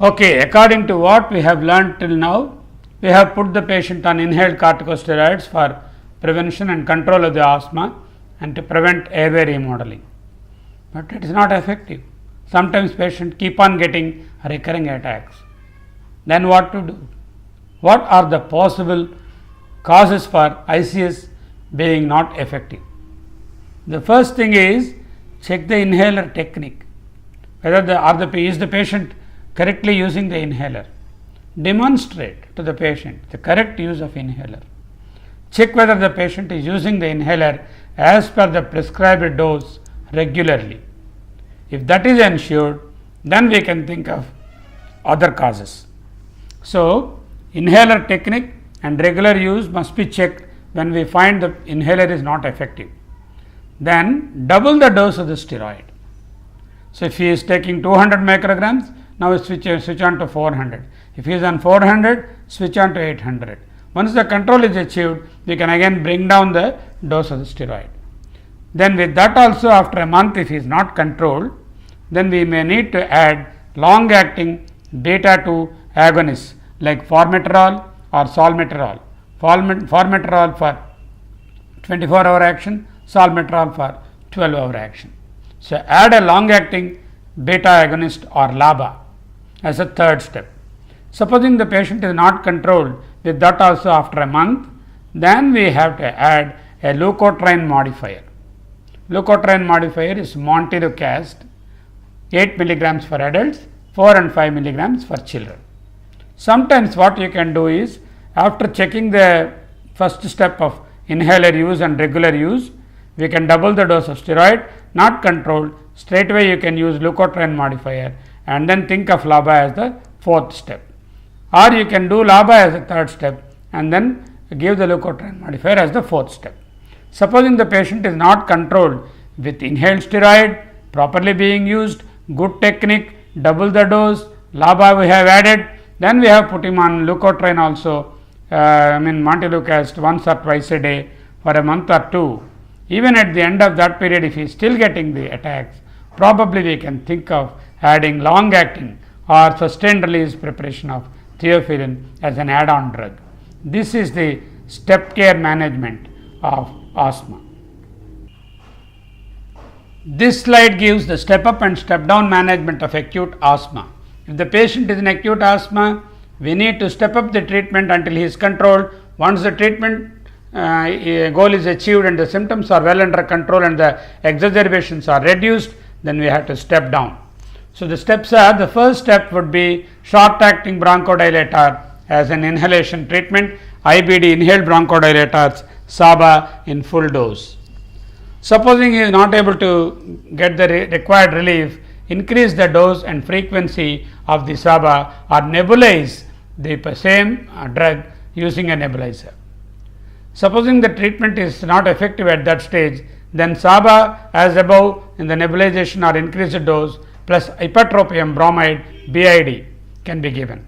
Okay, according to what we have learned till now, we have put the patient on inhaled corticosteroids for prevention and control of the asthma and to prevent airway remodeling. But it is not effective. Sometimes patients keep on getting recurring attacks. Then what to do? What are the possible causes for ICS being not effective? The first thing is check the inhaler technique, whether is the patient correctly using the inhaler. Demonstrate to the patient the correct use of inhaler. Check whether the patient is using the inhaler as per the prescribed dose regularly. If that is ensured, then we can think of other causes. So, inhaler technique and regular use must be checked when we find the inhaler is not effective. Then double the dose of the steroid. So, if he is taking 200 micrograms, now switch on to 400. If he is on 400, switch on to 800. Once the control is achieved, we can again bring down the dose of the steroid. Then with that also, after a month, if he is not controlled, then we may need to add long acting beta 2 agonists like formoterol or salmeterol. Formoterol for 24-hour action, salmeterol for 12-hour action. So, add a long acting beta agonist or LABA as a third step. Supposing the patient is not controlled with that also after a month, then we have to add a leukotriene modifier. Leukotriene modifier is montelukast, 8 milligrams for adults, 4 and 5 milligrams for children. Sometimes what you can do is, after checking the first step of inhaler use and regular use, we can double the dose of steroid, not controlled, straight away you can use leukotriene modifier and then think of LABA as the fourth step. Or you can do LABA as the third step and then give the leukotriene modifier as the fourth step. Supposing the patient is not controlled with inhaled steroid properly being used, good technique, double the dose, LABA we have added, then we have put him on leukotriene also, montelukast once or twice a day for a month or two. Even at the end of that period, if he is still getting the attacks, probably we can think of adding long acting or sustained release preparation of theophylline as an add-on drug. This is the step care management of asthma. This slide gives the step up and step down management of acute asthma. If the patient is in acute asthma, we need to step up the treatment until he is controlled. Once the treatment goal is achieved and the symptoms are well under control and the exacerbations are reduced, then we have to step down. So, the steps are, the first step would be short acting bronchodilator as an inhalation treatment, IBD inhaled bronchodilators, SABA in full dose. Supposing he is not able to get the required relief, increase the dose and frequency of the SABA or nebulize the same drug using a nebulizer. Supposing the treatment is not effective at that stage, then SABA as above in the nebulization or increased dose plus ipratropium bromide BID can be given.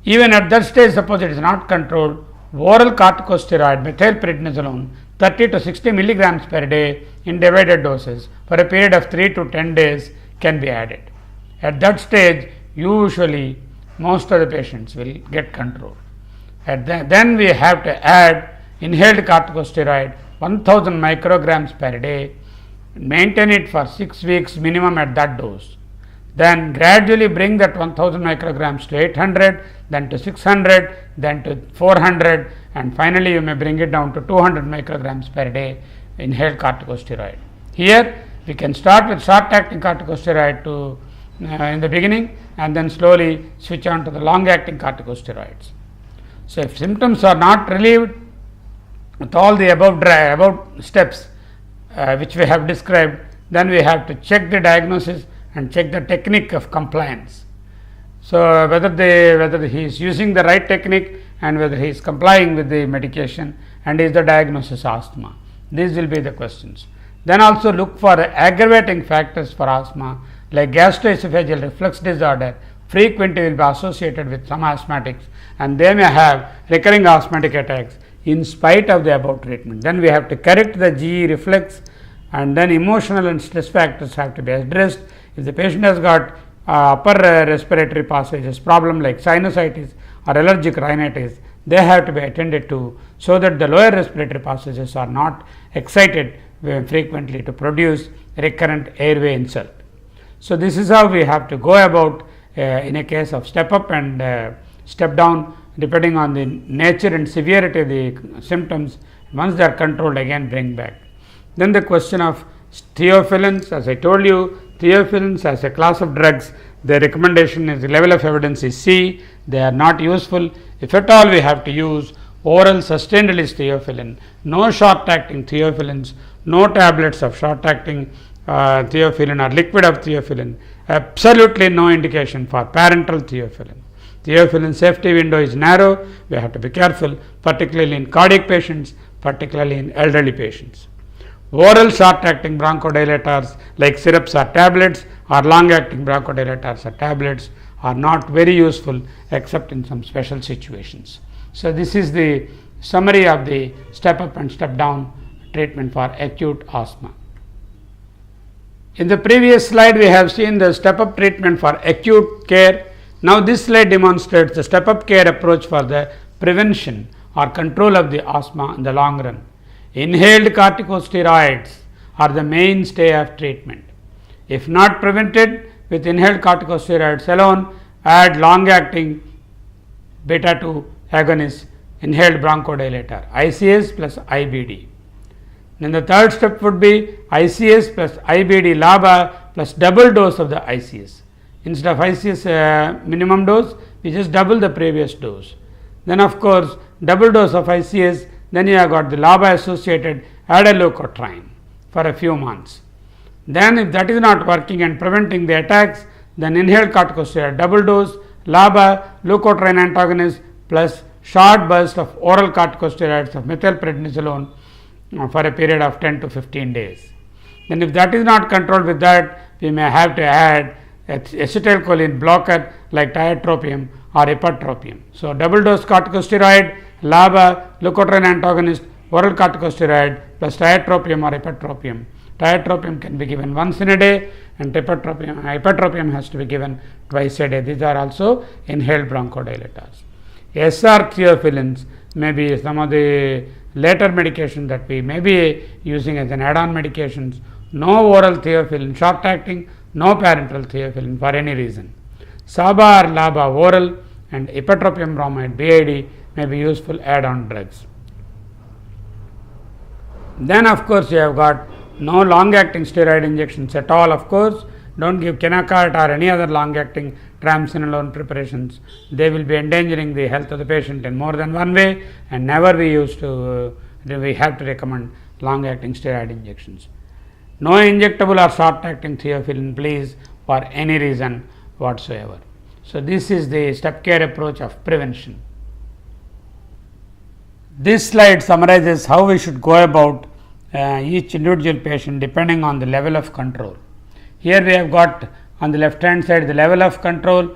Even at that stage, suppose it is not controlled, oral corticosteroid methylprednisolone 30 to 60 milligrams per day in divided doses for a period of 3 to 10 days can be added. At that stage, usually most of the patients will get control. Then we have to add inhaled corticosteroid 1000 micrograms per day, maintain it for 6 weeks minimum at that dose. Then gradually bring that 1000 micrograms to 800, then to 600, then to 400, and finally you may bring it down to 200 micrograms per day inhaled corticosteroid. Here we can start with short acting corticosteroid in the beginning and then slowly switch on to the long acting corticosteroids. So, if symptoms are not relieved with all the above steps which we have described, then we have to check the diagnosis and check the technique of compliance. So, whether he is using the right technique and whether he is complying with the medication and is the diagnosis asthma. These will be the questions. Then also look for aggravating factors for asthma like gastroesophageal reflux disorder frequently will be associated with some asthmatics and they may have recurring asthmatic attacks in spite of the above treatment. Then we have to correct the GE reflex and then emotional and stress factors have to be addressed. If the patient has got upper respiratory passages problem like sinusitis or allergic rhinitis, they have to be attended to, so that the lower respiratory passages are not excited frequently to produce recurrent airway insult. So, this is how we have to go about in a case of step up and step down, depending on the nature and severity of the symptoms. Once they are controlled, again bring back. Then the question of theophylline, as I told you, theophylline as a class of drugs, the recommendation is the level of evidence is C. They are not useful. If at all we have to use oral sustained release theophylline, no short acting theophylline, no tablets of short acting theophylline or liquid of theophylline, absolutely no indication for parenteral theophylline. Theophylline safety window is narrow, we have to be careful, particularly in cardiac patients, particularly in elderly patients. Oral short acting bronchodilators like syrups or tablets or long acting bronchodilators or tablets are not very useful except in some special situations. So, this is the summary of the step up and step down treatment for acute asthma. In the previous slide, we have seen the step up treatment for acute care. Now, this slide demonstrates the step up care approach for the prevention or control of the asthma in the long run. Inhaled corticosteroids are the mainstay of treatment. If not prevented with inhaled corticosteroids alone, add long acting beta 2 agonist inhaled bronchodilator, ICS plus IBD. Then the third step would be ICS plus IBD LABA plus double dose of the ICS. Instead of ICS minimum dose, we just double the previous dose. Then of course, double dose of ICS, then you have got the LABA associated adeleucotrine for a few months. Then if that is not working and preventing the attacks, then inhaled corticosteroid double dose, LABA, leukotriene antagonist plus short burst of oral corticosteroids of methylprednisolone for a period of 10 to 15 days. Then if that is not controlled with that, we may have to add acetylcholine blocker like tiotropium or ipratropium. So, double dose corticosteroid, LABA, leukotriene antagonist, oral corticosteroid plus tiotropium or ipratropium. Tiotropium can be given once in a day and ipratropium has to be given twice a day. These are also inhaled bronchodilators. SR theophylline may be some of the later medications that we may be using as an add-on medications. No oral theophylline short acting, no parenteral theophylline for any reason. SABA or LABA oral and ipratropium bromide BID may be useful add-on drugs. Then of course, you have got no long acting steroid injections at all. Of course, don't give Kenacort or any other long acting triamcinolone preparations. They will be endangering the health of the patient in more than one way, and never we used to we have to recommend long acting steroid injections. No injectable or short acting theophylline please for any reason whatsoever. So, this is the step care approach of prevention. This slide summarizes how we should go about each individual patient depending on the level of control. Here we have got on the left hand side the level of control.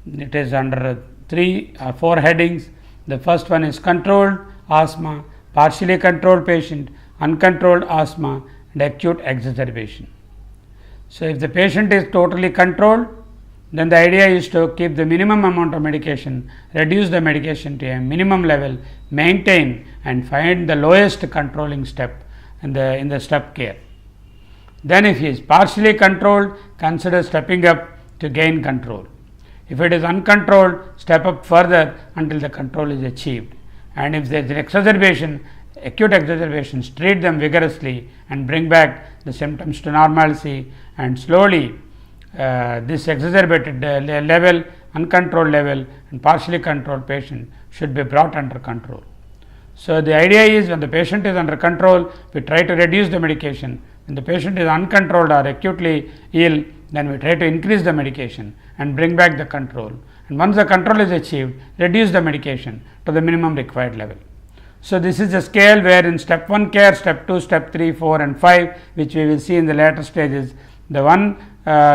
It is under 3 or 4 headings. The first one is controlled asthma, partially controlled patient, uncontrolled asthma and acute exacerbation. So, if the patient is totally controlled, then the idea is to keep the minimum amount of medication, reduce the medication to a minimum level, maintain and find the lowest controlling step in the step care. Then if he is partially controlled, consider stepping up to gain control. If it is uncontrolled, step up further until the control is achieved. And if there is an exacerbation, acute exacerbations, treat them vigorously and bring back the symptoms to normalcy, and slowly this exacerbated level, uncontrolled level and partially controlled patient should be brought under control. So, the idea is when the patient is under control, we try to reduce the medication. When the patient is uncontrolled or acutely ill, then we try to increase the medication and bring back the control. And once the control is achieved, reduce the medication to the minimum required level. So, this is a scale where in step 1 care, step 2, step 3, 4 and 5, which we will see in the later stages. The one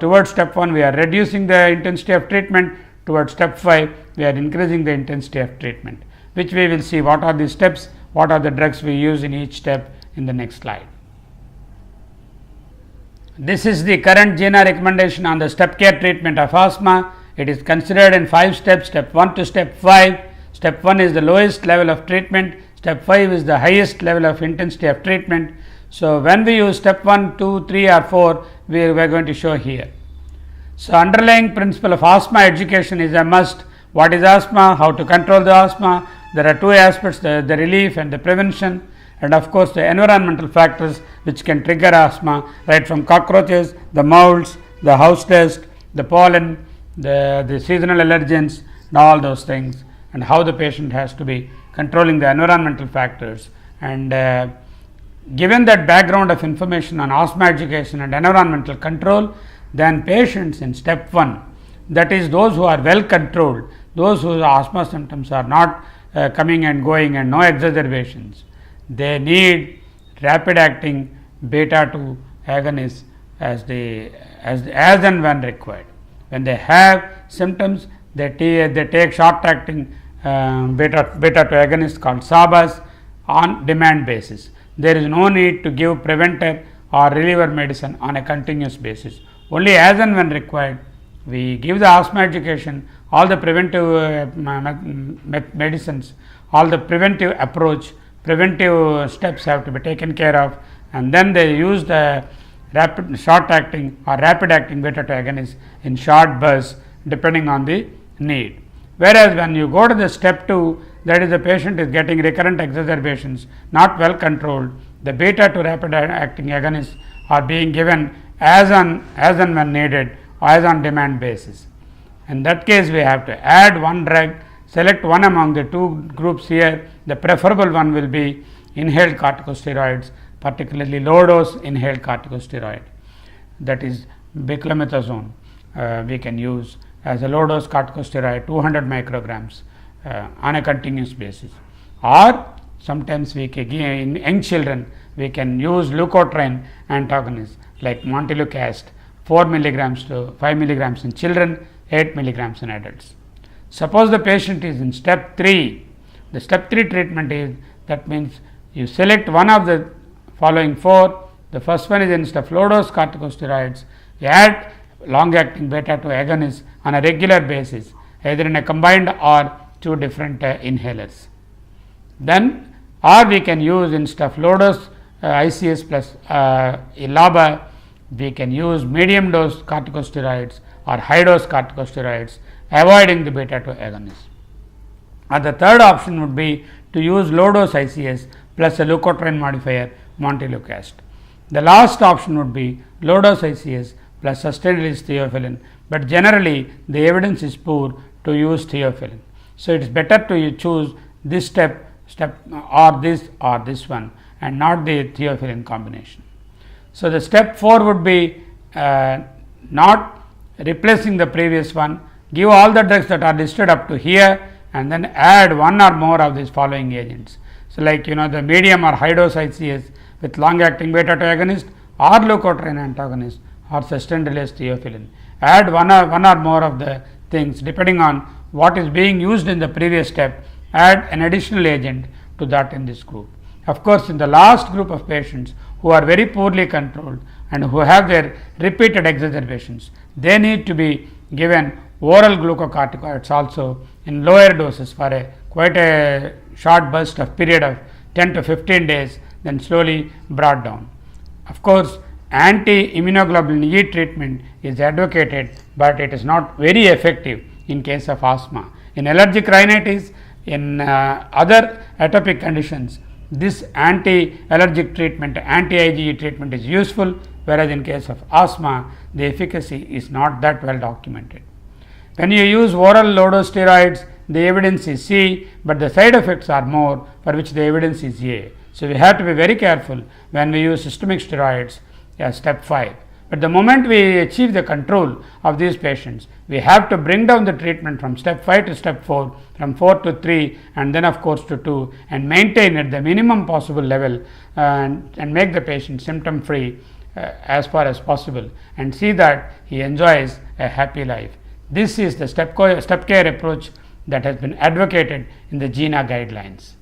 towards step 1 we are reducing the intensity of treatment, towards step 5 we are increasing the intensity of treatment, which we will see what are the steps, what are the drugs we use in each step in the next slide. This is the current GINA recommendation on the step care treatment of asthma. It is considered in 5 steps, step 1 to step 5. Step 1 is the lowest level of treatment, step 5 is the highest level of intensity of treatment. So, when we use step 1, 2, 3 or 4, we are going to show here. So, underlying principle of asthma education is a must. What is asthma? How to control the asthma? There are 2 aspects, the relief and the prevention, and of course, the environmental factors which can trigger asthma, right from cockroaches, the molds, the house dust, the pollen, the seasonal allergens, and all those things, and how the patient has to be controlling the environmental factors. And given that background of information on asthma education and environmental control, then patients in step 1, that is those who are well controlled, those whose asthma symptoms are not coming and going and no exacerbations, they need rapid acting beta 2 agonists as and when required. When they have symptoms, they take short acting beta 2 agonists called SABAs on demand basis. There is no need to give preventer or reliever medicine on a continuous basis. Only as and when required, we give the asthma education, all the preventive medicines, all the preventive approach, preventive steps have to be taken care of, and then they use the short acting or rapid acting beta 2 agonists in short bursts depending on the need. Whereas when you go to the step 2, that is the patient is getting recurrent exacerbations, not well controlled, the beta 2 rapid acting agonists are being given as and when needed, as on demand basis. In that case, we have to add one drug, select one among the 2 groups here. The preferable one will be inhaled corticosteroids, particularly low dose inhaled corticosteroid, that is beclomethasone. We can use as a low dose corticosteroid 200 micrograms on a continuous basis, or sometimes we can give in young children we can use leukotriene antagonists like montelukast 4 milligrams to 5 milligrams in children, 8 milligrams in adults. Suppose the patient is in step 3, the step 3 treatment is, that means you select one of the following 4. The first one is instead of low dose corticosteroids, you add long acting beta 2 agonists on a regular basis, either in a combined or 2 different inhalers. Then, or we can use instead of low dose ICS plus LABA, we can use medium dose corticosteroids or high dose corticosteroids, avoiding the beta 2 agonists. And the third option would be to use low dose ICS plus a leukotriene modifier montelukast. The last option would be low dose ICS plus sustained release theophylline, but generally the evidence is poor to use theophylline. So, it is better to choose this step or this one and not the theophylline combination. So, the step 4 would be not replacing the previous one, give all the drugs that are listed up to here and then add one or more of these following agents. So, like the medium or high dose ICS with long acting beta 2 agonist or leukotriene antagonist or sustained release theophylline. Add one or more of the things depending on what is being used in the previous step, add an additional agent to that in this group. Of course, in the last group of patients who are very poorly controlled and who have their repeated exacerbations, they need to be given oral glucocorticoids also in lower doses for quite a short burst of period of 10 to 15 days, then slowly brought down. Of course, anti-immunoglobulin E treatment is advocated, but it is not very effective in case of asthma. In allergic rhinitis, in other atopic conditions, this anti-allergic treatment, anti-IgE treatment is useful, whereas in case of asthma, the efficacy is not that well documented. When you use oral low dose steroids, the evidence is C, but the side effects are more, for which the evidence is A. So, we have to be very careful when we use systemic steroids as step 5. But the moment we achieve the control of these patients, we have to bring down the treatment from step 5 to step 4, from 4 to 3 and then of course to 2, and maintain at the minimum possible level and make the patient symptom free as far as possible, and see that he enjoys a happy life. This is the step care approach that has been advocated in the GINA guidelines.